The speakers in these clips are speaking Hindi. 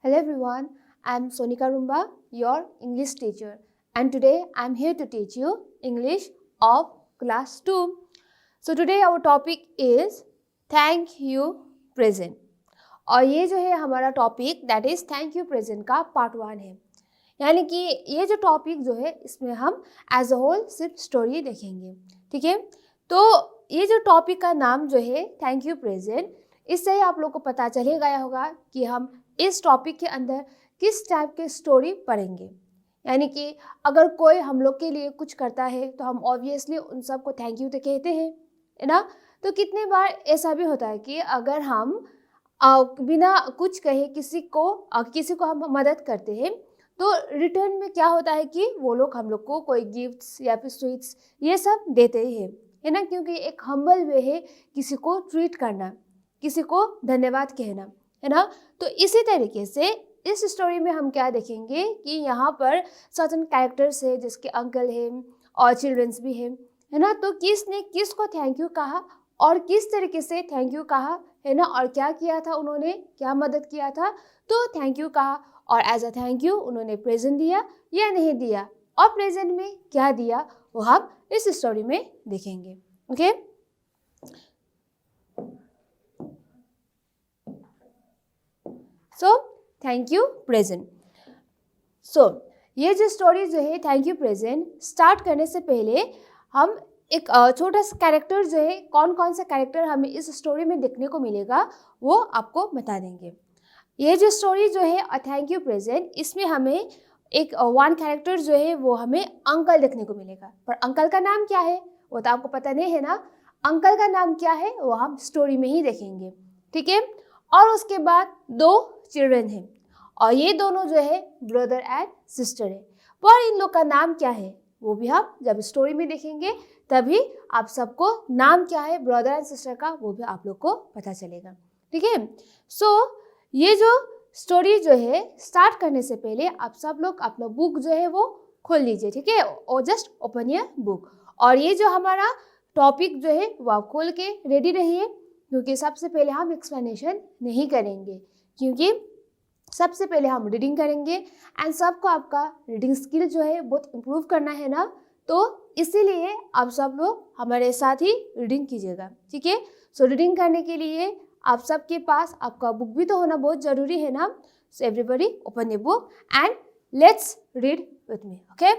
Hello everyone, I am Sonika Rumba, your English teacher, and today I am here to teach you English of class 2. So today our topic is thank you present. और ये जो है हमारा topic that is thank you present का पार्ट 1 है। यानी कि ये जो टॉपिक जो है इसमें हम एज अ होल सिर्फ स्टोरी देखेंगे, ठीक है। तो ये जो टॉपिक का नाम जो है थैंक यू प्रेजेंट, इससे ही आप लोग को पता चले गया होगा कि हम इस टॉपिक के अंदर किस टाइप के स्टोरी पढ़ेंगे। यानी कि अगर कोई हम लोग के लिए कुछ करता है तो हम ऑब्वियसली उन सबको थैंक यू तो कहते हैं, है ना। तो कितने बार ऐसा भी होता है कि अगर हम बिना कुछ कहे किसी को हम मदद करते हैं तो रिटर्न में क्या होता है कि वो लोग हम लोग को कोई गिफ्ट्स या फिर स्वीट्स ये सब देते हैं, है ना। क्योंकि एक हम्बल वे है किसी को ट्रीट करना, किसी को धन्यवाद कहना, है ना। तो इसी तरीके से इस स्टोरी में हम क्या देखेंगे कि यहाँ पर सर्टन कैरेक्टर्स है जिसके अंकल हैं और चिल्ड्रंस भी हैं, है ना। तो किसने किसको थैंक यू कहा और किस तरीके से थैंक यू कहा, है ना, और क्या किया था उन्होंने, क्या मदद किया था, तो थैंक यू कहा। और एज अ थैंक यू उन्होंने प्रेजेंट दिया या नहीं दिया, और प्रेजेंट में क्या दिया वो हम इस स्टोरी में देखेंगे। Okay, so thank you present. सो ये जो स्टोरी जो है थैंक यू प्रेजेंट स्टार्ट करने से पहले हम एक छोटा सा कैरेक्टर जो है, कौन कौन सा कैरेक्टर हमें इस स्टोरी में देखने को मिलेगा वो आपको बता देंगे। ये जो स्टोरी जो है थैंक यू प्रेजेंट, इसमें हमें एक वन कैरेक्टर जो है वो हमें अंकल देखने को मिलेगा। पर अंकल का नाम क्या है वो तो आपको पता नहीं है ना। अंकल का नाम क्या है वो हम स्टोरी में ही देखेंगे, ठीक है। और उसके बाद दो चिल्ड्रन हैं और ये दोनों जो है ब्रदर एंड सिस्टर है। पर इन लोग का नाम क्या है वो भी हम जब स्टोरी में देखेंगे तभी आप सबको नाम क्या है ब्रदर एंड सिस्टर का वो भी आप लोग को पता चलेगा, ठीक है। सो ये जो स्टोरी जो है स्टार्ट करने से पहले आप सब लोग अपना बुक जो है वो खोल लीजिए, ठीक है। और जस्ट ओपन योर बुक और ये जो हमारा टॉपिक जो है वो आप खोल के रेडी रहिए, क्योंकि सबसे पहले हम एक्सप्लेनेशन नहीं करेंगे, क्योंकि सबसे पहले हम रीडिंग करेंगे एंड सबको आपका रीडिंग स्किल जो है बहुत इम्प्रूव करना है ना। तो इसीलिए आप सब लोग हमारे साथ ही रीडिंग कीजिएगा, ठीक है। सो रीडिंग करने के लिए आप सबके पास आपका बुक भी तो होना बहुत ज़रूरी है ना। So everybody open the book and let's read with me, okay.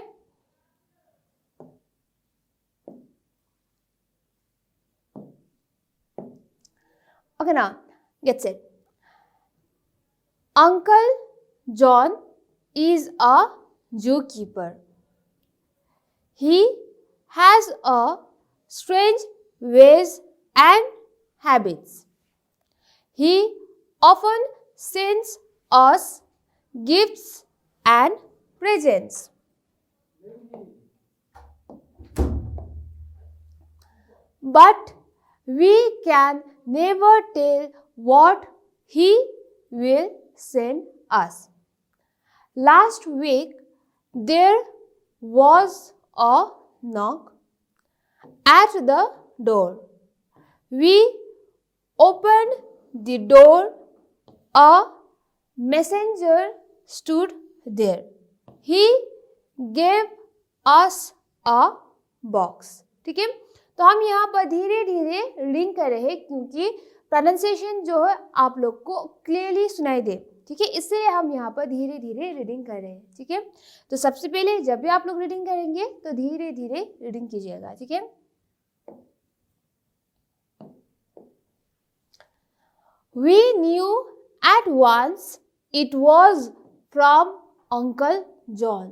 Okay, now get set. Uncle John is a zookeeper. He has a strange ways and habits. He often sends us gifts and presents. But we can never tell what he will send us. Last week there was a knock at the door. We opened the door. A messenger stood there. He gave us a box. ठीक है, तो हम यहाँ पर धीरे धीरे रीडिंग कर रहे हैं क्योंकि प्रोनाउंसिएशन जो है आप लोग को क्लियरली सुनाई दे, ठीक है। इसलिए हम यहाँ पर धीरे धीरे रीडिंग कर रहे हैं, ठीक है। तो सबसे पहले जब भी आप लोग रीडिंग करेंगे तो धीरे धीरे रीडिंग कीजिएगा, ठीक है। We knew at once it was from Uncle John.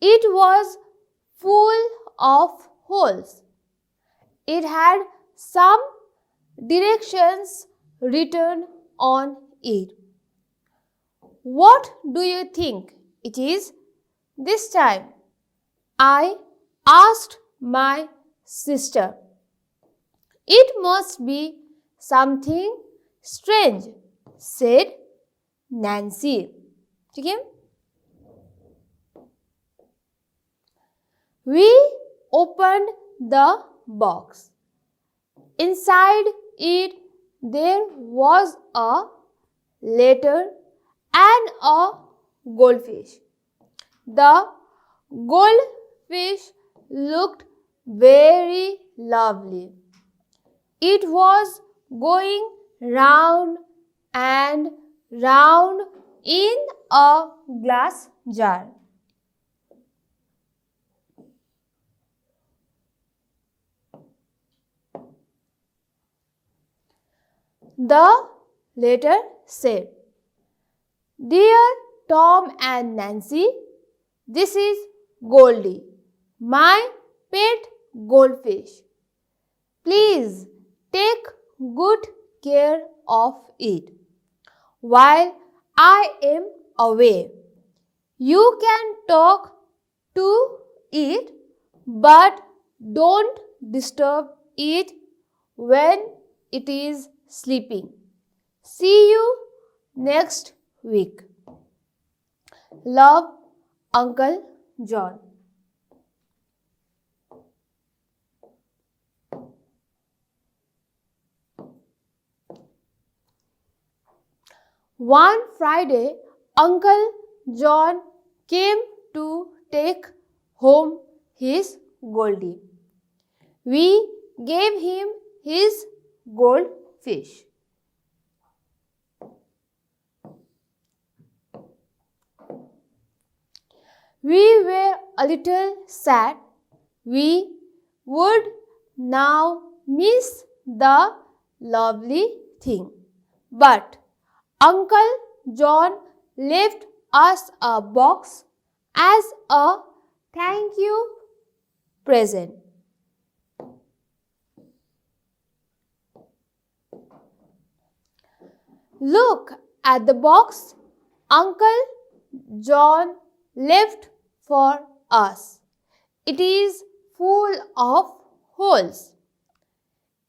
It was full of holes. It had some directions written on it. What do you think it is this time? I asked my sister. It must be something strange, said Nancy. ठीक है, we opened the box. Inside it there was a letter and a goldfish. The goldfish looked very lovely. It was going round and round in a glass jar. The letter said, "Dear Tom and Nancy, this is Goldie, my pet goldfish. Please take good care of it while I am away. You can talk to it, but don't disturb it when it is sleeping. See you next week. Love, Uncle John." One Friday, Uncle John came to take home his Goldie. We gave him his goldfish. We were a little sad. We would now miss the lovely thing. But Uncle John left us a box as a thank you present. Look at the box Uncle John left for us. It is full of holes.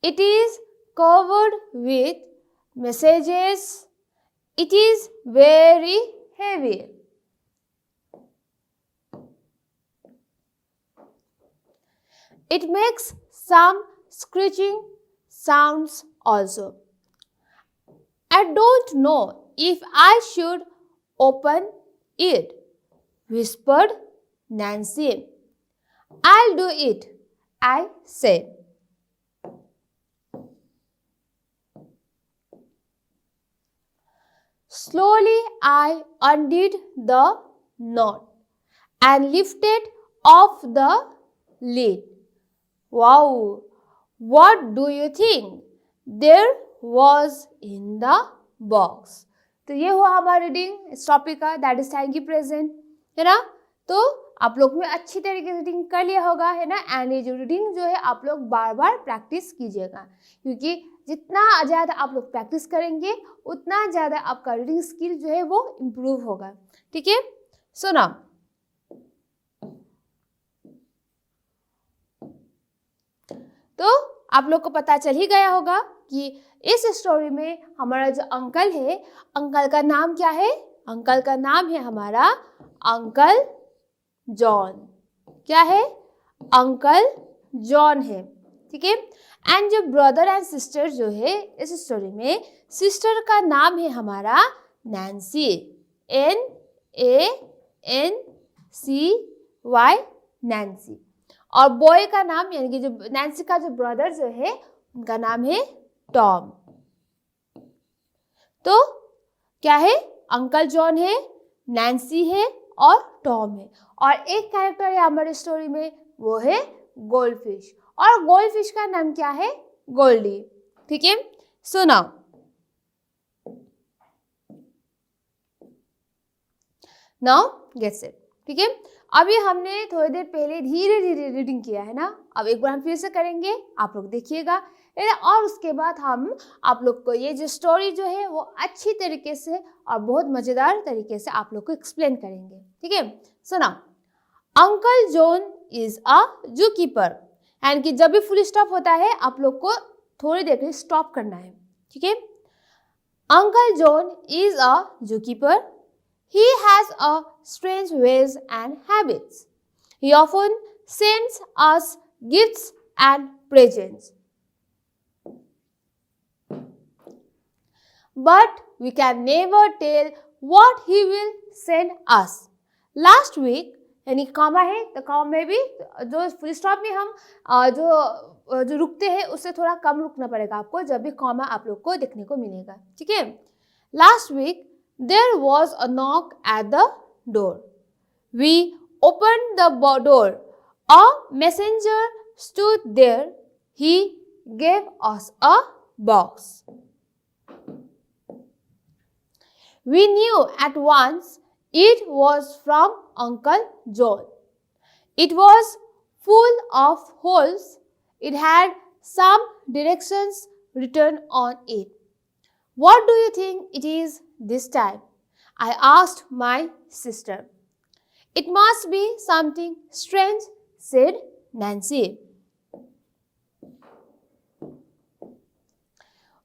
It is covered with messages. It is very heavy. It makes some screeching sounds also. I don't know if I should open it, whispered Nancy. I'll do it, I said. Slowly I undid the knot and lifted off the lid. Wow! What do you think there was in the box? तो ये हुआ हमारा रीडिंग इस टॉपिक का, that is thank you present, है ना। तो आप लोग में अच्छी तरीके से रीडिंग कर लिया होगा, है ना। एंड ये जो रीडिंग जो है आप लोग बार बार प्रैक्टिस कीजिएगा, क्योंकि जितना ज़्यादा आप लोग प्रैक्टिस करेंगे उतना ज़्यादा आपका रीडिंग स्किल जो है वो इम्प्रूव होगा, ठीक है। सो नाउ तो आप लोग को पता चल ही गया होगा कि इस स्टोरी में हमारा जो अंकल है, अंकल का नाम क्या है? अंकल का नाम है हमारा अंकल जॉन। क्या है? अंकल जॉन है, ठीक है। एंड जो ब्रदर एंड सिस्टर जो है इस स्टोरी में, सिस्टर का नाम है हमारा नैन्सी, NANCY, नैन्सी। और बॉय का नाम यानी कि जो नैन्सी का जो ब्रदर जो है उनका नाम है टॉम। तो क्या है? अंकल जॉन है, नैन्सी है और टॉम है। और एक कैरेक्टर है हमारे स्टोरी में, वो है गोल्डफिश। और गोल्डफिश का नाम क्या है? गोल्डी, ठीक है। सो नाउ गेट्स इट, ठीक है। अभी हमने थोड़ी देर पहले धीरे धीरे रीडिंग किया है ना, अब एक बार हम फिर से करेंगे, आप लोग देखिएगा, और उसके बाद हम आप लोग को ये जो स्टोरी जो है वो अच्छी तरीके से और बहुत मज़ेदार तरीके से आप लोग को एक्सप्लेन करेंगे, ठीक है। So now, uncle John is a जू कीपर, यानी कि जब भी फुल स्टॉप होता है आप लोग को थोड़ी देर के लिए स्टॉप करना है, ठीक है। अंकल जॉन इज अ जू keeper. He has a strange ways and habits. He often sends us gifts and presents. But we can never tell what he will send us. Last week यानी कॉमा है तो कॉमा में भी जो फुल स्टॉप में हम जो रुकते हैं उससे थोड़ा कम रुकना पड़ेगा आपको जब भी कॉमा आप लोग को देखने को मिलेगा. ठीक है. Last week there was a knock at the door. We opened the door. A messenger stood there. He gave us a box. We knew at once it was from Uncle John. It was full of holes. It had some directions written on it. What do you think it is this time? I asked my sister. It must be something strange, said Nancy.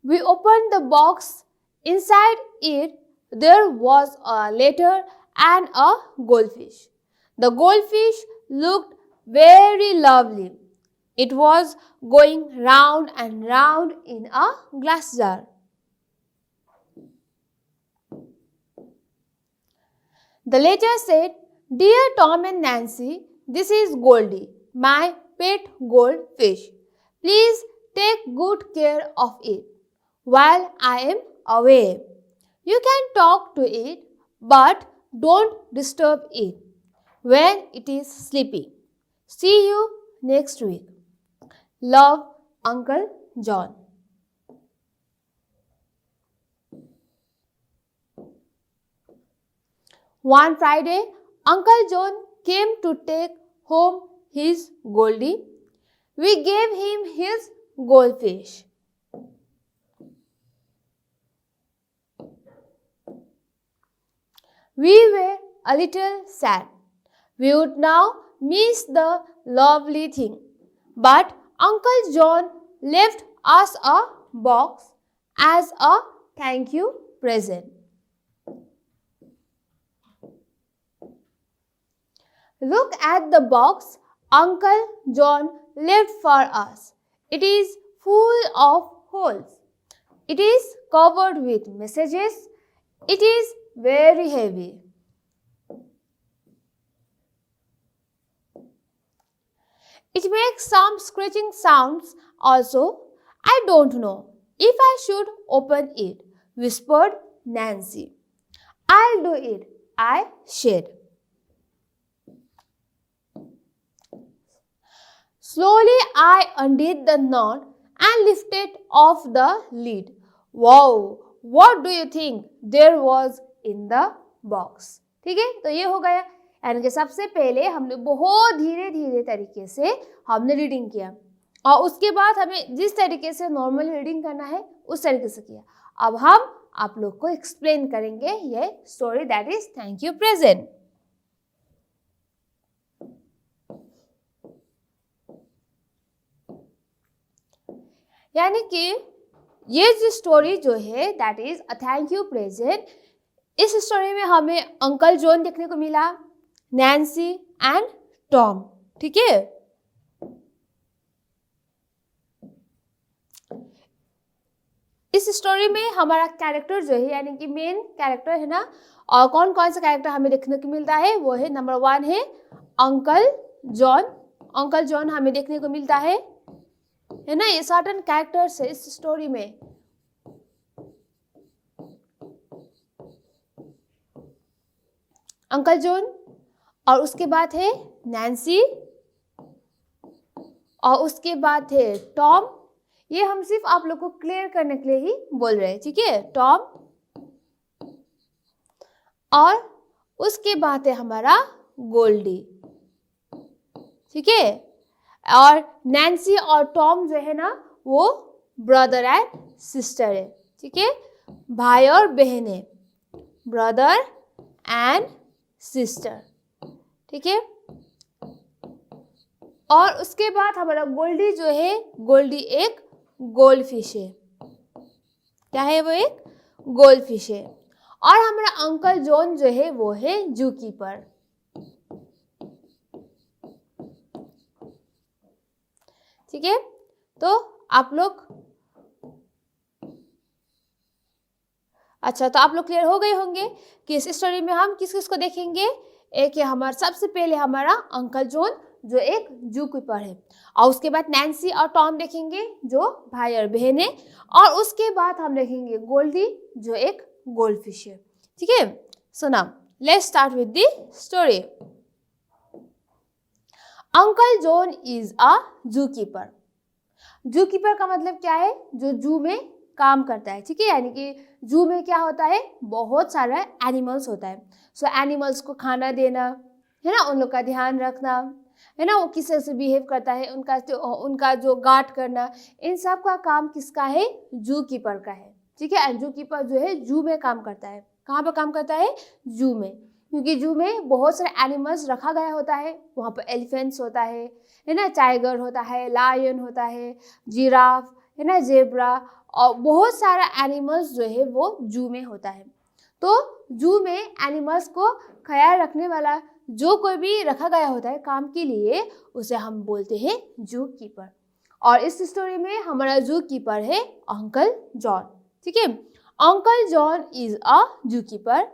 We opened the box. Inside it, there was a letter and a goldfish. The goldfish looked very lovely. It was going round and round in a glass jar. The letter said, Dear Tom and Nancy, this is Goldie, my pet goldfish. Please take good care of it while I am away. You can talk to it, but don't disturb it when it is sleeping. See you next week. Love, Uncle John. One Friday, Uncle John came to take home his Goldie. We gave him his goldfish. We were a little sad. We would now miss the lovely thing. But Uncle John left us a box as a thank you present. Look at the box Uncle John left for us. It is full of holes. It is covered with messages. It is very heavy. It makes some scratching sounds also. I don't know if I should open it, whispered Nancy. I'll do it, I said. Slowly I undid the knot and lifted off the lid. Wow, what do you think there was in the box? ठीक है, तो ये हो गया. यानी कि सबसे पहले हमने बहुत धीरे धीरे तरीके से हमने रीडिंग किया और उसके बाद हमें जिस तरीके से नॉर्मल रीडिंग करना है उस तरीके से किया. अब हम आप लोग को एक्सप्लेन करेंगे ये story that is thank you present. यानी कि ये जो स्टोरी जो है that is a thank you present. इस स्टोरी में हमें अंकल जॉन देखने को मिला, नैन्सी एंड टॉम. ठीक है, इस स्टोरी में हमारा कैरेक्टर जो है यानी कि मेन कैरेक्टर है ना, और कौन कौन सा कैरेक्टर हमें देखने को मिलता है वो है नंबर 1 है अंकल जॉन. अंकल जॉन हमें देखने को मिलता है ना. ये सर्टेन कैरेक्टर्स है इस स्टोरी में. अंकल जॉन और उसके बाद है नैन्सी और उसके बाद है टॉम. ये हम सिर्फ आप लोग को क्लियर करने के लिए ही बोल रहे हैं. ठीक है, टॉम और उसके बाद है हमारा गोल्डी. ठीक है, और नैन्सी और टॉम जो है ना वो ब्रदर एंड सिस्टर है. ठीक है, भाई और बहन है, ब्रदर एंड सिस्टर. ठीक है, और उसके बाद हमारा गोल्डी जो है, गोल्डी एक गोल्ड फिश है. क्या है वो? एक गोल्ड फिश है. और हमारा अंकल जॉन जो है वो है जू कीपर. ठीक है, तो आप लोग अच्छा, तो आप लोग क्लियर हो गए होंगे कि इस स्टोरी में हम किस किस को देखेंगे। एक है हमारा, सबसे पहले हमारा अंकल जॉन जो एक जू कीपर है, और उसके बाद नैन्सी और टॉम देखेंगे जो भाई और बहन है, और उसके बाद हम देखेंगे गोल्डी जो एक गोल्ड फिश है। ठीक है, so now let's start with the story. Uncle John is a जू कीपर। जू कीपर का मतलब क्या है, जो जू में काम करता है। ठीक है, यानी कि जू में क्या होता है, बहुत सारा एनिमल्स होता है। सो एनिमल्स को खाना देना है ना, उन लोग का ध्यान रखना है ना, वो किस तरह से बिहेव करता है, उनका जो गार्ड करना, इन सब का काम किसका है, जू कीपर का है। ठीक है, जू कीपर जो है जू में काम करता है। कहाँ पर काम करता है, जू में, क्योंकि जू में बहुत सारे एनिमल्स रखा गया होता है। वहाँ पर एलिफेंट्स होता है ना, टाइगर होता है, लायन होता है, जिराफ है ना, जेब्रा, और बहुत सारा एनिमल्स जो है वो जू में होता है। तो जू में एनिमल्स को ख्याल रखने वाला जो कोई भी रखा गया होता है काम के लिए, उसे हम बोलते हैं जू कीपर। और इस स्टोरी में हमारा जू कीपर है अंकल जॉन। ठीक है, अंकल जॉन इज अ जू keeper.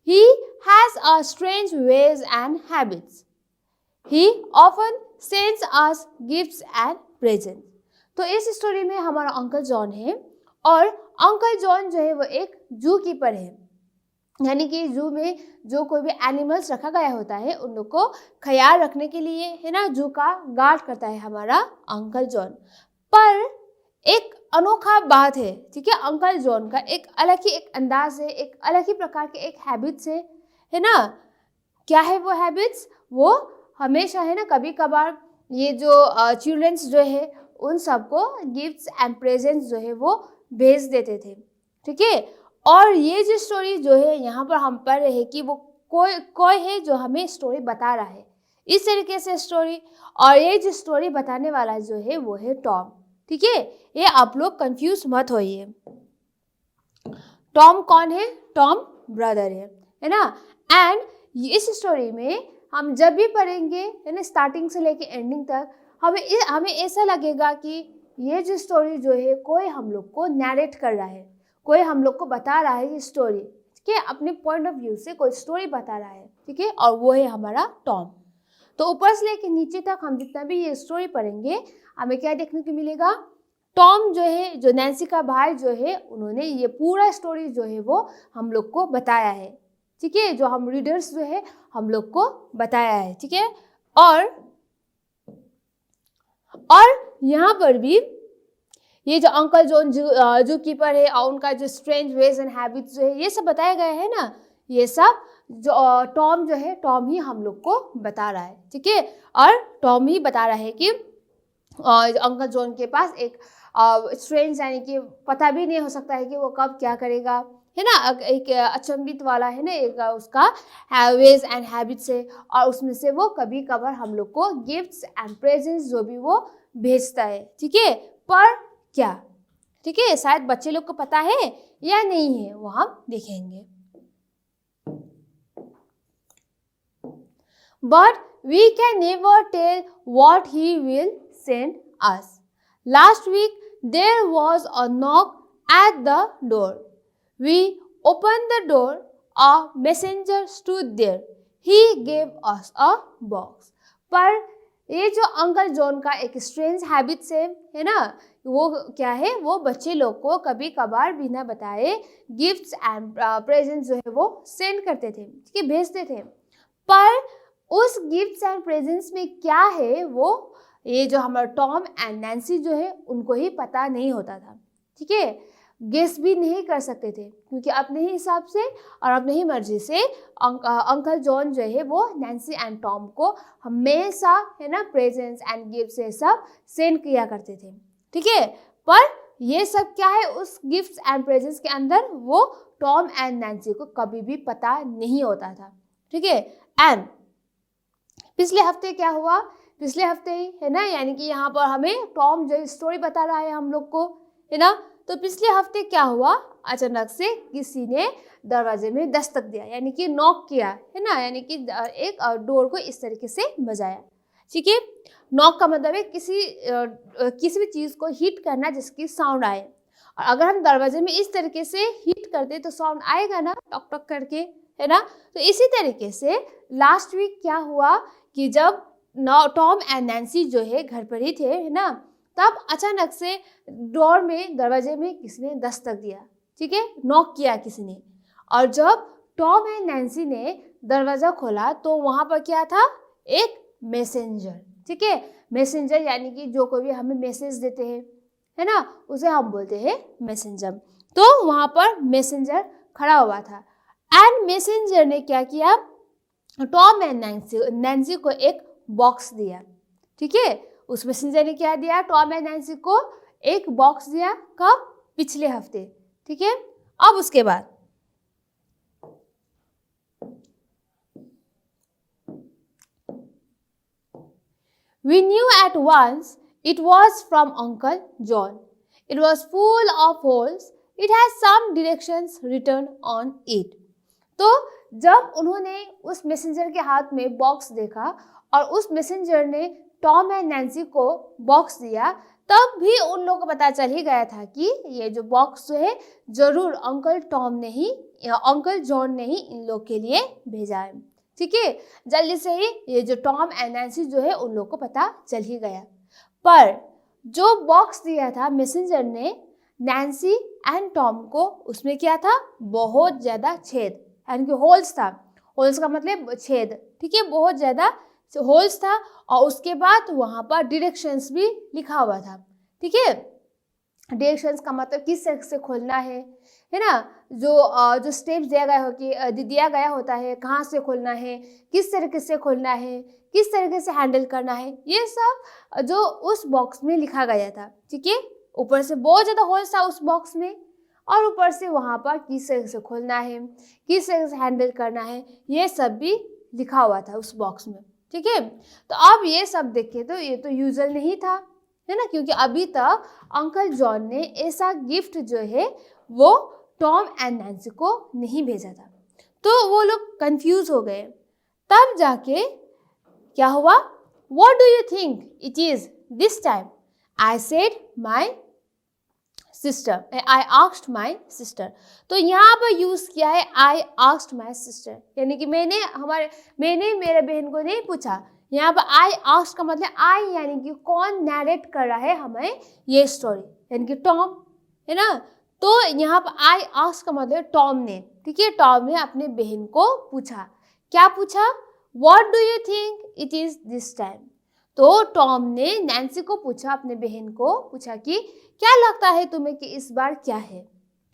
He has a strange ways and habits. He often sends us gifts and presents. तो इस स्टोरी में हमारा अंकल जॉन है, और अंकल जॉन जो है वो एक जू कीपर है, यानी कि जू में जो कोई भी एनिमल्स रखा गया होता है उन लोग को ख्याल रखने के लिए है ना, जू का गार्ड करता है हमारा अंकल जॉन। पर एक अनोखा बात है, ठीक है, अंकल जॉन का एक अलग ही एक अंदाज है, एक अलग ही प्रकार के एक हैबिट्स है ना। क्या है वो हैबिट्स, वो हमेशा है ना, कभी कभार ये जो चिल्ड्रंस जो है उन सबको गिफ्ट्स एंड प्रेजेंट्स जो है वो भेज देते थे। ठीक है, और ये जो स्टोरी जो है यहाँ पर हम पढ़ रहे हैं कि वो कोई है जो हमें स्टोरी बता रहा है, इस तरीके से स्टोरी। और ये जो स्टोरी बताने वाला जो है वो है टॉम। ठीक है, ये आप लोग कंफ्यूज मत होइए। टॉम कौन है, टॉम ब्रदर है ना। एंड इस स्टोरी में हम जब भी पढ़ेंगे है ना, स्टार्टिंग से लेके एंडिंग तक, हमें ऐसा लगेगा कि ये जो स्टोरी जो है कोई हम लोग को नैरेट कर रहा है, कोई हम लोग को बता रहा है ये स्टोरी। ठीक है, अपने पॉइंट ऑफ व्यू से कोई स्टोरी बता रहा है। ठीक है, और वो है हमारा टॉम। तो ऊपर से लेके नीचे तक हम जितना भी ये स्टोरी पढ़ेंगे, हमें क्या देखने को मिलेगा, टॉम जो है, जो नैन्सी का भाई जो है, उन्होंने ये पूरा स्टोरी जो है वो हम लोग को बताया है। ठीक है, जो हम रीडर्स जो है हम लोग को बताया है। ठीक है, और यहाँ पर भी ये जो अंकल जॉन जू कीपर है और उनका जो स्ट्रेंज वेज एंड हैबिट्स जो है ये सब बताया गया है ना, ये सब जो टॉम जो है, टॉम ही हम लोग को बता रहा है। ठीक है, और टॉम ही बता रहा है कि अंकल जॉन के पास एक स्ट्रेंज, यानी कि पता भी नहीं हो सकता है कि वो कब क्या करेगा, है ना, एक अचंभित वाला है ना, एक उसका वेज एंड हैबिट्स है, और उसमें से वो कभी कभार हम लोग को गिफ्ट्स एंड प्रेजेंट्स जो भी वो भेजता है। ठीक है, पर क्या, ठीक है, शायद बच्चे लोग को पता है या नहीं है, वो हम देखेंगे। But we can never tell what he will send us. Last week there was a knock at the door. We opened the door. A messenger stood there. He gave us a box. पर ये जो अंकल जॉन का एक स्ट्रेंज हैबिट्स है ना, वो क्या है, वो बच्चे लोग को कभी कभार बिना बताए गिफ्ट्स एंड प्रेजेंट्स जो है वो सेंड करते थे, ठीक है, भेजते थे। पर उस गिफ्ट्स एंड प्रेजेंट्स में क्या है, वो ये जो हमारा टॉम एंड नैन्सी जो है उनको ही पता नहीं होता था। ठीक है, गेस भी नहीं कर सकते थे, क्योंकि अपने ही हिसाब से और अपने ही मर्जी से अंकल जॉन जो है वो नैन्सी एंड टॉम को हमेशा है ना प्रेजेंट्स एंड गिफ्ट्स ये सब सेंड किया करते थे। ठीक है, पर ये सब क्या है, उस गिफ्ट्स एंड प्रेजेंट्स के अंदर वो टॉम एंड नैन्सी को कभी भी पता नहीं होता था। ठीक है, एंड पिछले हफ्ते क्या हुआ, पिछले हफ्ते ही है ना, यानी कि यहाँ पर हमें टॉम जो स्टोरी बता रहा है हम लोग को, है ना। तो पिछले हफ्ते क्या हुआ, अचानक से किसी ने दरवाजे में दस्तक दिया, यानी कि नॉक किया, है ना, यानी कि एक डोर को इस तरीके से बजाया। ठीक है, नॉक का मतलब है किसी भी चीज़ को हिट करना जिसकी साउंड आए। और अगर हम दरवाजे में इस तरीके से हिट करते तो साउंड आएगा ना, टक टक करके, है ना। तो इसी तरीके से लास्ट वीक क्या हुआ कि जब टॉम एंड नैन्सी जो है घर पर ही थे, है ना, तब अचानक से डोर में, दरवाजे में किसी ने दस्तक दिया, ठीक है, नॉक किया किसी ने। और जब टॉम एंड नैन्सी ने दरवाज़ा खोला तो वहाँ पर क्या था, एक मैसेंजर, ठीक है। मैसेंजर यानी कि जो कोई भी हमें मैसेज देते हैं, है ना, उसे हम बोलते हैं मैसेंजर। तो वहाँ पर मैसेंजर खड़ा हुआ था एंड मैसेंजर ने क्या किया, टॉम एंड नैन्सी को एक बॉक्स दिया, ठीक है। उस मैसेंजर ने क्या दिया, टॉम एंड नैन्सी को एक बॉक्स दिया, कब, पिछले हफ्ते, ठीक है। अब उसके बाद we knew at once it was from Uncle John. It was full of holes. It has some directions written on it. तो जब उन्होंने उस मैसेंजर के हाथ में बॉक्स देखा और उस मैसेंजर ने टॉम एंड नैन्सी को बॉक्स दिया, तब भी उन लोगों को पता चल ही गया था कि ये जो बॉक्स जो है जरूर अंकल टॉम ने ही या अंकल जॉन ने ही इन लोग के लिए भेजा है, ठीक है। जल्दी से ही ये जो टॉम एंड नैन्सी जो है उन लोग को पता चल ही गया। पर जो बॉक्स दिया था मैसेंजर ने नैन्सी एंड टॉम को, उसमें क्या था, बहुत ज़्यादा छेद, यानी कि होल्स था। होल्स का मतलब छेद, ठीक है, बहुत ज़्यादा होल्स था। और उसके बाद वहाँ पर डायरेक्शंस भी लिखा हुआ था, ठीक है। डायरेक्शंस का मतलब किस तरह से खोलना है ना, जो स्टेप्स दिया गया होता है, कहाँ से खोलना है, किस तरीके से खोलना है, किस तरीके से हैंडल करना है, ये सब जो उस बॉक्स में लिखा गया था, ठीक है। ऊपर से बहुत ज़्यादा होल्स था उस बॉक्स में, और ऊपर से वहाँ पर किस तरह से खोलना है, किस तरह से हैंडल करना है, ये सब भी लिखा हुआ था उस बॉक्स में, ठीक है। तो अब ये सब देखे तो ये तो यूजुअल नहीं था, है ना, क्योंकि अभी तक अंकल जॉन ने ऐसा गिफ्ट जो है वो टॉम एंड नैन्सी को नहीं भेजा था। तो वो लोग कंफ्यूज हो गए। तब जाके क्या हुआ, what do you think it is this time, I said my sister, I asked my sister. तो यहाँ पर यूज किया है आई आस्क्ड माई सिस्टर, यानी कि मैंने मेरे बहन को नहीं पूछा। यहाँ पर आई आस्क्ड का मतलब आई यानी कि कौन नैरेट कर रहा है हमें ये स्टोरी, यानी कि टॉम, है ना। तो यहाँ पर आई आस्क्ड का मतलब टॉम ने, ठीक है, टॉम ने अपने बहन को पूछा। क्या पूछा, what do you think it is this time. तो टॉम ने नैन्सी को पूछा, अपने बहन को पूछा कि क्या लगता है तुम्हें कि इस बार क्या है,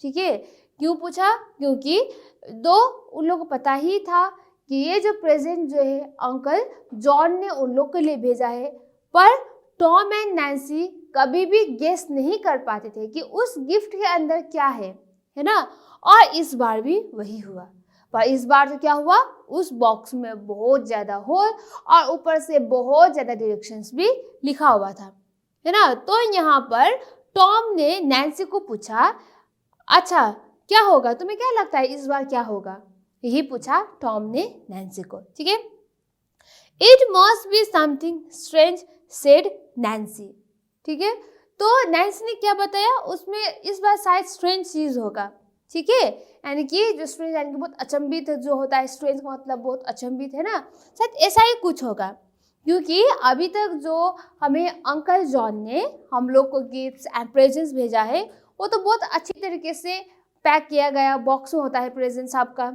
ठीक है। क्यों पूछा, क्योंकि उन लोगों को पता ही था कि ये जो प्रेजेंट जो है अंकल जॉन ने उन लोग के लिए भेजा है। पर टॉम एंड नैन्सी कभी भी गेस नहीं कर पाते थे कि उस गिफ्ट के अंदर क्या है ना। और इस बार भी वही हुआ। पर इस बार तो क्या हुआ, उस बॉक्स में बहुत ज़्यादा होल और ऊपर से बहुत ज़्यादा डायरेक्शंस भी लिखा हुआ था, है ना। तो यहाँ पर टॉम ने नैन्सी को पूछा, अच्छा क्या होगा, तुम्हें क्या लगता है इस बार क्या होगा, यही पूछा टॉम ने नैन्सी को, ठीक है। It must be something strange said Nancy, ठीक है। तो नैन्सी ने क्या बताया, उसमें इस बार शायद स्ट्रेंज चीज़ होगा, ठीक है, यानी कि जो स्ट्रेंज यानी कि बहुत अचंभित जो होता है, स्ट्रेंज का मतलब बहुत अचंभित, है ना, शायद ऐसा ही कुछ होगा। क्योंकि अभी तक जो हमें अंकल जॉन ने हम लोग को गिफ्ट्स एंड प्रेजेंट्स भेजा है वो तो बहुत अच्छी तरीके से पैक किया गया बॉक्स में होता है प्रेजेंट्स आपका,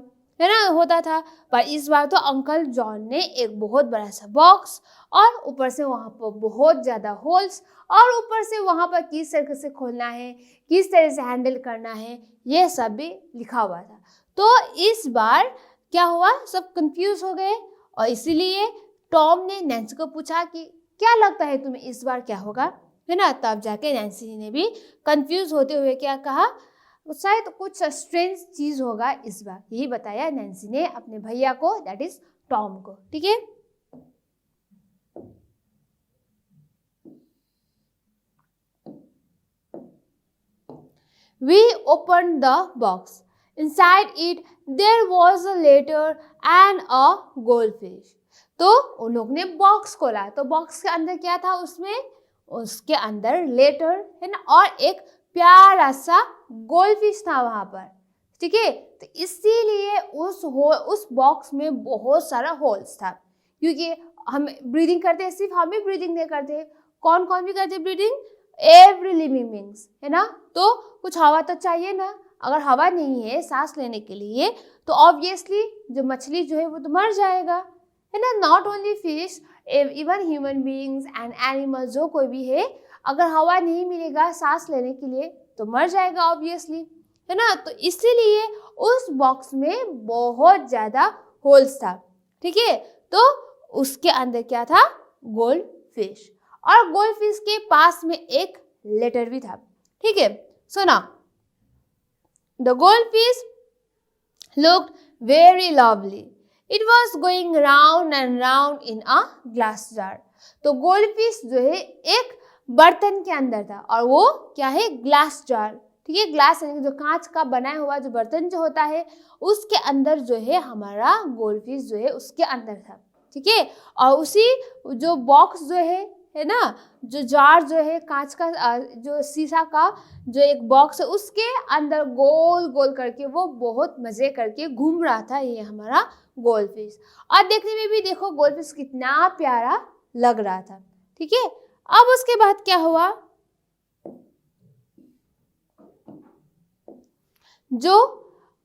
है ना, होता था। पर इस बार तो अंकल जॉन ने एक बहुत बड़ा सा बॉक्स और ऊपर से वहाँ पर बहुत ज़्यादा होल्स और ऊपर से वहाँ पर किस तरह से खोलना है, किस तरह से हैंडल करना है, ये सब भी लिखा हुआ था। तो इस बार क्या हुआ, सब कंफ्यूज हो गए और इसीलिए टॉम ने नैन्सी को पूछा कि क्या लगता है तुम्हें इस बार क्या होगा, है ना। तब जाके नैन्सी ने भी कंफ्यूज होते हुए क्या कहा, शायद कुछ स्ट्रेंज चीज होगा इस बार, यही बताया नैन्सी ने अपने भैया को, दैट इज टॉम को, ठीक है। We opened the box. Inside it there was a letter and a goldfish. तो उन लोग ने बॉक्स खोला तो बॉक्स के अंदर क्या था, उसके अंदर लेटर, है ना, और एक प्यारा सा गोल्डफिश था वहां पर, ठीक है। तो इसीलिए उस बॉक्स में बहुत सारा होल्स था, क्योंकि हम ब्रीदिंग करते हैं, सिर्फ हम ही ब्रीदिंग नहीं करते, कौन कौन भी करते ब्रीदिंग, एवरी लिविंग बीइंग्स, है ना। तो कुछ हवा तो चाहिए ना, अगर हवा नहीं है सांस लेने के लिए तो ऑब्वियसली जो मछली जो है वो तो मर जाएगा, है ना। Not only fish, even human beings and animals, जो कोई भी है, अगर हवा नहीं मिलेगा सांस लेने के लिए तो मर जाएगा ऑब्वियसली, है ना। तो इसीलिए उस बॉक्स में बहुत ज्यादा होल्स था, ठीक है। तो उसके अंदर क्या था, गोल्ड फिश, और गोल्ड फिश के पास में एक लेटर भी था, ठीक है। So now the gold fish looked very lovely. It was going round and round in a glass jar. तो गोल्ड फिश जो है एक बर्तन के अंदर था, और वो क्या है, ग्लास जार, ठीक है। ग्लास यानी जो कांच का बनाया हुआ जो बर्तन जो होता है, उसके अंदर जो है हमारा गोल्ड फिश जो है उसके अंदर था, ठीक है। और उसी जो बॉक्स जो है ना, जो जार जो है कांच का, जो शीशा का जो एक बॉक्स है, उसके अंदर गोल गोल करके वो बहुत मजे करके घूम रहा था ये हमारा गोल्ड फिश। और देखने में भी देखो गोल्ड फिश कितना प्यारा लग रहा था, ठीक है। अब उसके बाद क्या हुआ, जो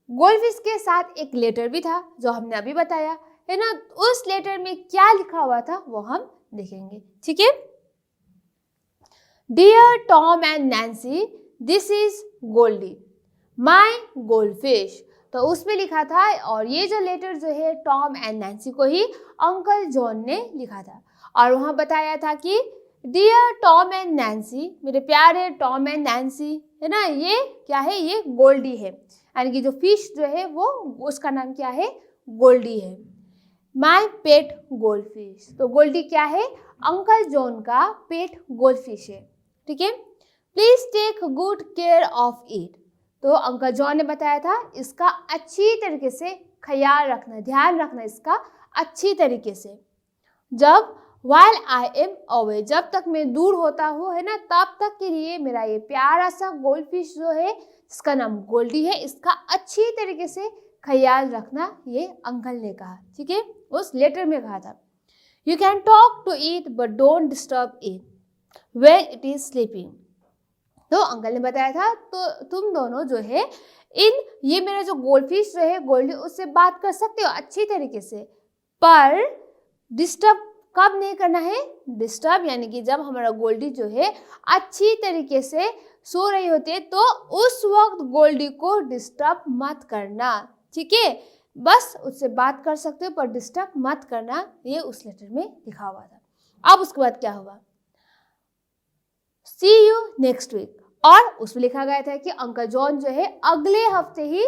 गोल्ड फिश के साथ एक लेटर भी था जो हमने अभी बताया, है ना। उस लेटर में क्या लिखा हुआ था वो हम देखेंगे, ठीक है। Dear Tom and Nancy, this is Goldie my gold fish. तो उसमें लिखा था, और ये जो लेटर जो है टॉम एंड नैन्सी को ही अंकल जॉन ने लिखा था, और वहां बताया था कि डियर टॉम एंड नैन्सी, मेरे प्यारे टॉम एंड नैन्सी, है ना, ये क्या है, ये गोल्डी है, यानी कि जो फिश जो है वो उसका नाम क्या है, गोल्डी है। माय पेट गोल्ड फिश, तो गोल्डी क्या है, अंकल जॉन का पेट गोल्ड फिश है, ठीक है। Please take good care of it, तो अंकल जॉन ने बताया था इसका अच्छी तरीके से ख्याल रखना, ध्यान रखना इसका अच्छी तरीके से। जब while I am away, जब तक मैं दूर होता हूँ, है ना, तब तक के लिए मेरा ये प्यारा सा गोल्ड फिश जो है जिसका नाम गोल्डी है, इसका अच्छी तरीके से ख्याल रखना, ये अंकल ने कहा, ठीक है, उस लेटर में कहा था। You can talk to it but don't disturb it when it is sleeping, तो अंकल ने बताया था तो तुम दोनों जो है ये मेरा जो गोल्ड फिश जो है गोल्डी, उससे बात कर सकते हो अच्छी तरीके से, पर डिस्टर्ब कब नहीं करना है, डिस्टर्ब यानी कि जब हमारा गोल्डी जो है अच्छी तरीके से सो रही होती है तो उस वक्त गोल्डी को डिस्टर्ब मत करना, ठीक है। बस उससे बात कर सकते हो पर डिस्टर्ब मत करना, ये उस लेटर में लिखा हुआ था। अब उसके बाद क्या हुआ, सी यू नेक्स्ट वीक, और उसमें लिखा गया था कि अंकल जॉन जो है अगले हफ्ते ही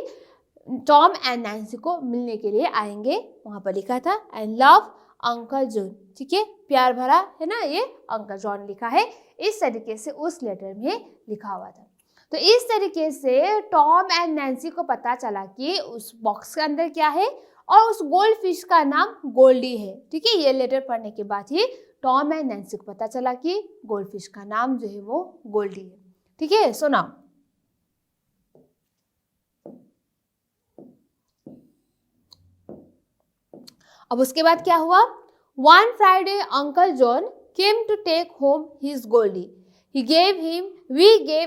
टॉम एंड नैन्सी को मिलने के लिए आएंगे, वहां पर लिखा था एंड लव अंकल जॉन, ठीक है, प्यार भरा, है ना, ये अंकल जॉन लिखा है, इस तरीके से उस लेटर में लिखा हुआ था। तो इस तरीके से टॉम एंड नैन्सी को पता चला कि उस बॉक्स के अंदर क्या है, और उस गोल्ड फिश का नाम गोल्डी है, ठीक है। ये लेटर पढ़ने के बाद ही टॉम एंड नैन्सी को पता चला कि गोल्ड फिश का नाम जो है वो गोल्डी है, ठीक है। सो नाउ अब उसके बाद क्या हुआ, one Friday uncle John came to take home his Goldie, we gave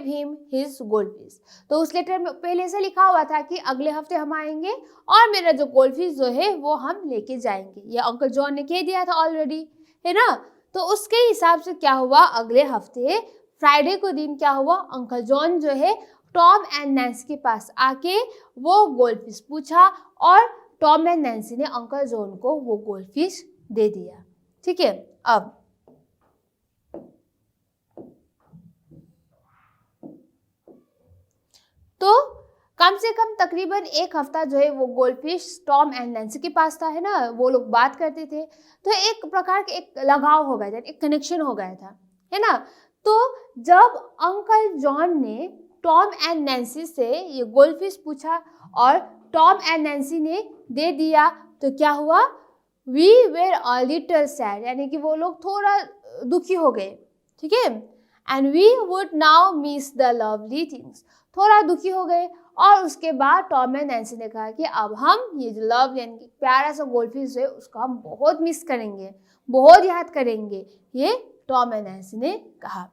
him his gold fish. तो उस लेटर में पहले से लिखा हुआ था कि अगले हफ्ते हम आएंगे और मेरा जो गोल्ड फिश जो है वो हम लेके जाएंगे, ये अंकल जॉन ने कह दिया था ऑलरेडी, है ना। तो उसके हिसाब से क्या हुआ, अगले हफ्ते फ्राइडे को दिन क्या हुआ, अंकल जॉन जो है टॉम एंड नैन्सी के पास आके वो गोल्ड फिश पूछा, और टॉम एंड नैन्सी ने अंकल जॉन को वो गोल्ड फिश दे दिया, ठीक है। अब तो कम से कम तकरीबन एक हफ्ता जो है वो gold fish Tom and Nancy के पास था, है ना, वो लोग बात करते थे, तो एक प्रकार के एक लगाव हो गया था, एक कनेक्शन हो गया था, है ना। तो जब अंकल जॉन ने टॉम एंड नैन्सी से ये गोल्ड फिश पूछा और टॉम एंड नैन्सी ने दे दिया, तो क्या हुआ, we were a little sad, यानी कि वो लोग थोड़ा दुखी हो गए, ठीक है। And we would now miss the lovely things. थोड़ा दुखी हो गए और उसके बाद टॉम एंड नैन्सी ने कहा कि अब हम ये जो लव यानी कि प्यारा सा गोल्डफिश है उसको हम बहुत मिस करेंगे, बहुत याद करेंगे, ये टॉम एंड नैन्सी ने कहा।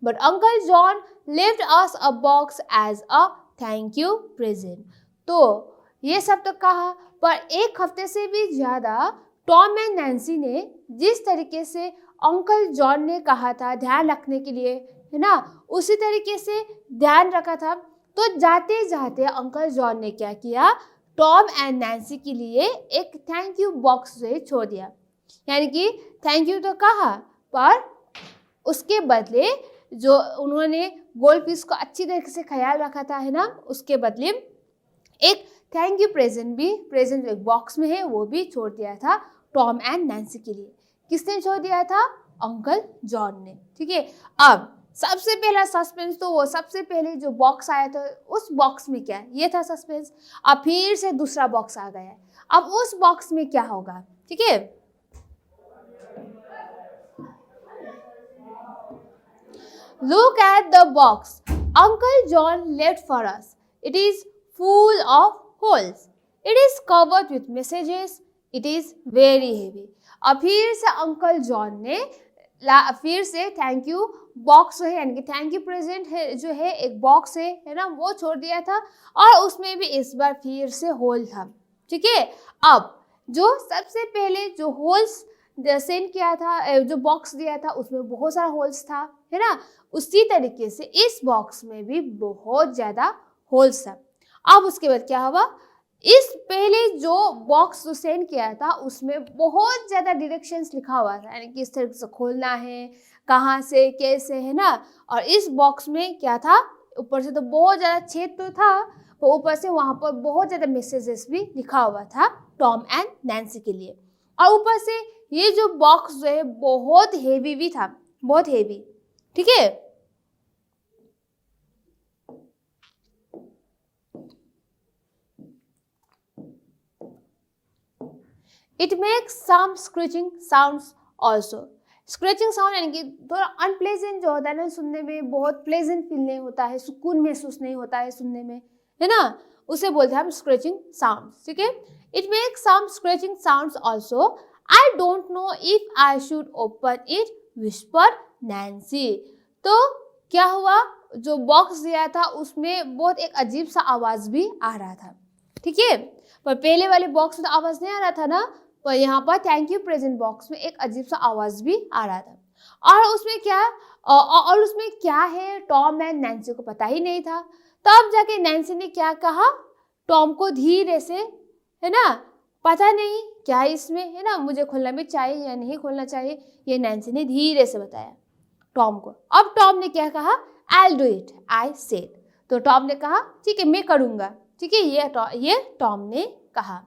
But uncle John left us a box as a thank you present. तो ये सब तो कहा, पर एक हफ्ते से भी ज़्यादा टॉम एंड नैन्सी ने जिस तरीके से अंकल जॉन ने कहा था ध्यान रखने के लिए, है ना, उसी तरीके से ध्यान रखा था। तो जाते जाते अंकल जॉन ने क्या किया, टॉम एंड नैन्सी के लिए एक थैंक यू बॉक्स से छोड़ दिया। यानी कि थैंक यू तो कहा, पर उसके बदले जो उन्होंने गोल्डफिश को अच्छी तरीके से ख्याल रखा था, है ना, उसके बदले एक थैंक यू प्रेजेंट एक बॉक्स में है वो भी छोड़ दिया था टॉम एंड नैन्सी के लिए। किसने छोड़ दिया था? अंकल जॉन ने। ठीक है, अब सबसे पहला सस्पेंस तो वो सबसे पहले जो बॉक्स आया था उस बॉक्स में क्या, ये था सस्पेंस। अब फिर से दूसरा बॉक्स आ गया है, अब उस बॉक्स में क्या होगा? ठीक है, look at the box Uncle John left for us. It is full of holes. It is covered with messages. It is very heavy. अब फिर से अंकल जॉन ने फिर से थैंक यू बॉक्स है यानी कि थैंक यू प्रेजेंट है जो है एक बॉक्स है ना, वो छोड़ दिया था और उसमें भी इस बार फिर से होल था। ठीक है, अब जो सबसे पहले जो होल्स सेंड किया था, जो बॉक्स दिया था उसमें बहुत सारा होल्स था, है ना, उसी तरीके से इस बॉक्स में भी बहुत ज़्यादा होल्स था। अब उसके बाद क्या हुआ, इस पहले जो बॉक्स जो सेंड किया था उसमें बहुत ज़्यादा डायरेक्शंस लिखा हुआ था, यानी कि इस तरह से खोलना है, कहाँ से कैसे, है ना, और इस बॉक्स में क्या था, ऊपर से तो बहुत ज़्यादा छेद तो था, तो ऊपर से वहाँ पर बहुत ज़्यादा मैसेजेस भी लिखा हुआ था टॉम एंड नैन्सी के लिए। और ऊपर से ये जो बॉक्स जो है बहुत हेवी भी था, बहुत हेवी। ठीक है, it makes some scratching sounds also. Scratching sound यानी कि थोड़ा अनप्लेजेंट जो होता है ना सुनने में, बहुत प्लेजेंट फील नहीं होता है, सुकून महसूस नहीं होता है सुनने में, है ना, उसे बोलते हैं हम स्क्रैचिंग साउंड। ठीक है, it makes some scratching sounds also. I don't know if I should open it, whisper Nancy. तो क्या हुआ, जो बॉक्स दिया था उसमें बहुत एक अजीब सा आवाज़ भी आ रहा था। ठीक है, पर पहले वाले बॉक्स में तो आवाज़ नहीं आ रहा था ना, पर यहाँ पर थैंक यू प्रेजेंट बॉक्स में एक अजीब सा आवाज़ भी आ रहा था। और उसमें क्या है टॉम एंड नैन्सी को पता ही नहीं था। तब जाके नैन्सी ने क्या कहा, टॉम को धीरे से, है ना, पता नहीं क्या इसमें, है ना, मुझे खोलना भी चाहिए या नहीं खोलना चाहिए, ये नैन्सी ने धीरे से बताया टॉम को। अब टॉम ने क्या कहा, I'll do it, I said। तो टॉम ने कहा ठीक है मैं करूँगा। ठीक है, ये टॉम ने कहा।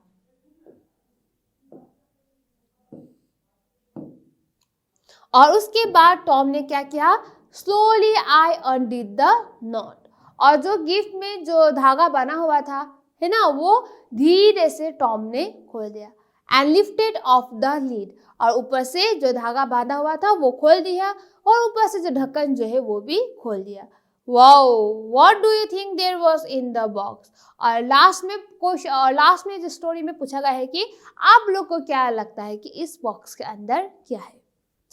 और उसके बाद टॉम ने क्या किया, स्लोली आई अनडिड द नॉट। और जो गिफ्ट में जो धागा बना हुआ था, है ना, वो धीरे से टॉम ने खोल दिया। And lifted of the lead, और ऊपर से जो धागा बांधा हुआ था वो खोल दिया और ऊपर से जो ढक्कन जो है वो भी खोल दिया। Wow, what do you think there was in the box. और लास्ट में जो स्टोरी में पूछा गया है कि आप लोग को क्या लगता है कि इस बॉक्स के अंदर क्या है।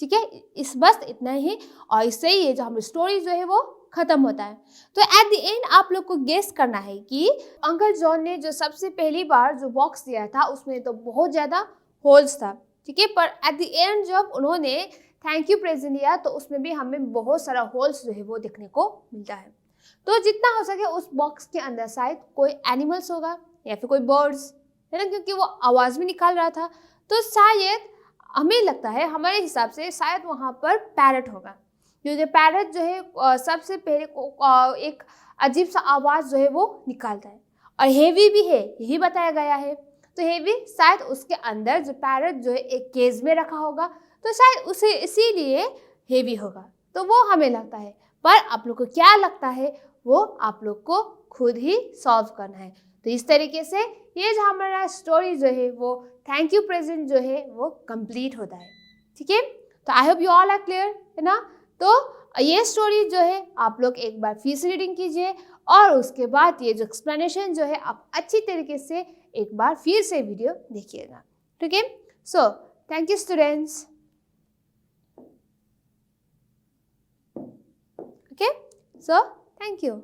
ठीक है, इस बस इतना ही, और इससे ही ये जो हमारी स्टोरी जो है वो खत्म होता है। तो एट द एंड आप लोग को गेस करना है कि अंकल जॉन ने जो सबसे पहली बार जो बॉक्स दिया था उसमें तो बहुत ज़्यादा होल्स था। ठीक है, पर एट द एंड जब उन्होंने थैंक यू प्रेजेंट दिया तो उसमें भी हमें बहुत सारा होल्स जो है वो देखने को मिलता है। तो जितना हो सके उस बॉक्स के अंदर शायद कोई एनिमल्स होगा या फिर कोई बर्ड्स, है ना, क्योंकि वो आवाज़ भी निकाल रहा था। तो शायद हमें लगता है, हमारे हिसाब से शायद वहाँ पर पैरट होगा, क्योंकि पैरट जो है सबसे पहले एक अजीब सा आवाज़ जो है वो निकालता है और हेवी भी है, यही बताया गया है। तो हेवी शायद उसके अंदर जो पैरट जो है एक केज में रखा होगा, तो शायद उसे इसीलिए हेवी होगा, तो वो हमें लगता है। पर आप लोग को क्या लगता है वो आप लोग को खुद ही सॉल्व करना है। तो इस तरीके से ये जो हमारा स्टोरी जो है वो थैंक यू प्रेजेंट जो है वो कंप्लीट होता है। ठीक है, तो I hope you all are clear, है ना। तो ये स्टोरी जो है आप लोग एक बार फिर से रीडिंग कीजिए और उसके बाद ये जो एक्सप्लेनेशन जो है आप अच्छी तरीके से एक बार फिर से वीडियो देखिएगा. ठीक है. सो thank you students. Okay, so thank you.